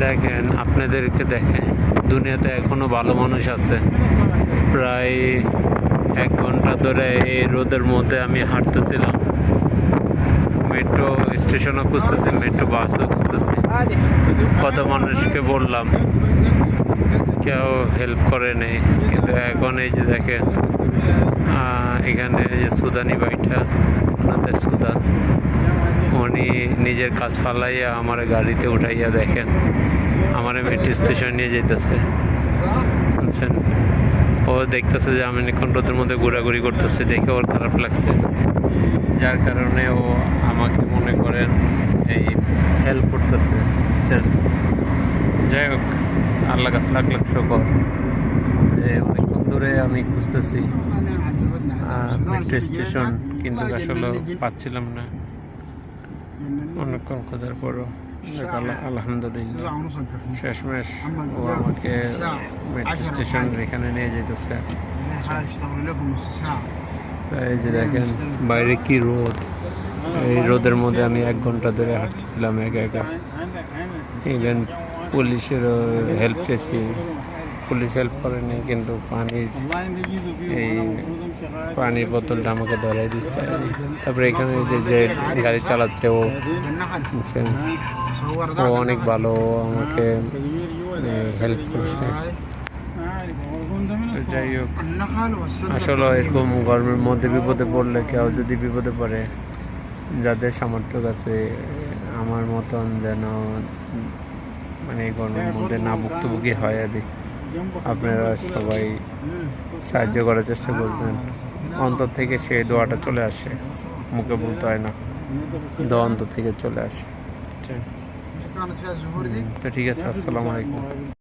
দেখেন, আপনাদেরকে দেখেন, দুনিয়াতে এখনো ভালো মানুষ আছে। প্রায় 1 ঘন্টা ধরে এই রোদের মধ্যে আমি হাঁটতেছিলাম। মেট্রো স্টেশনও খুঁজতেছি, মেট্রো বাসও খুঁজতেছি। কত মানুষকে বললাম, কেউ হেল্প করে নেই। কিন্তু এখন এই যে দেখেন, এখানে যে সুদানি ভাইটা, ওনাদের সুদান, উনি নিজের কাজ ফালাইয়া আমার গাড়িতে উঠাইয়া দেখেন আমার মেট্রো স্টেশন নিয়ে যেতেছে, বুঝছেন। ও দেখতেছে যে আমি এখন রোদের মধ্যে ঘোরাঘুরি করতেছে, দেখে ওর খারাপ লাগছে, যার কারণে ও আমাকে মনে করেন এই হেল্প করতেছে, বুঝছেন। যাই হোক, আল্লাহ কাছে লাখ লাখ শুকর যে অনেকক্ষণ ধরে আমি খুঁজতেছি মেট্রো স্টেশন, কিন্তু আসলে পাচ্ছিলাম না। অনেকক্ষণ খোঁজার পরও আলহামদুলিল্লাহ শেষমেশ ও আমাকে মেট্রো স্টেশন এখানে নিয়ে যেতেছে। এই যে দেখেন বাইরে কি রোদ, এই রোদের মধ্যে আমি 1 ঘন্টা ধরে হাঁটতেছিলাম একা একা। ইভেন পুলিশেরও হেল্প চেয়েছি, পুলিশ হেল্প করেনি, কিন্তু পানির বোতলটা আমাকে ধরাই দিচ্ছে। তারপরে এখানে যে গাড়ি চালাচ্ছে ও, বুঝছেন, ও অনেক ভালো, আমাকে হেল্প করছে। যাই হোক, আসলে এরকম গরমের মধ্যে বিপদে পড়লে, কেউ যদি বিপদে পড়ে, যাদের সামর্থ্য আছে আমার মতন যেন মানে গরমের মধ্যে না ভুক্তভোগী হয় আর কি, আপনারা সবাই সাহায্য করার চেষ্টা করবেন। অন্তর থেকে সেই দোয়াটা চলে আসে, মুখে বলতে হয় না, দোয়া অন্তর থেকে চলে আসে। তো ঠিক আছে, আসসালামু আলাইকুম।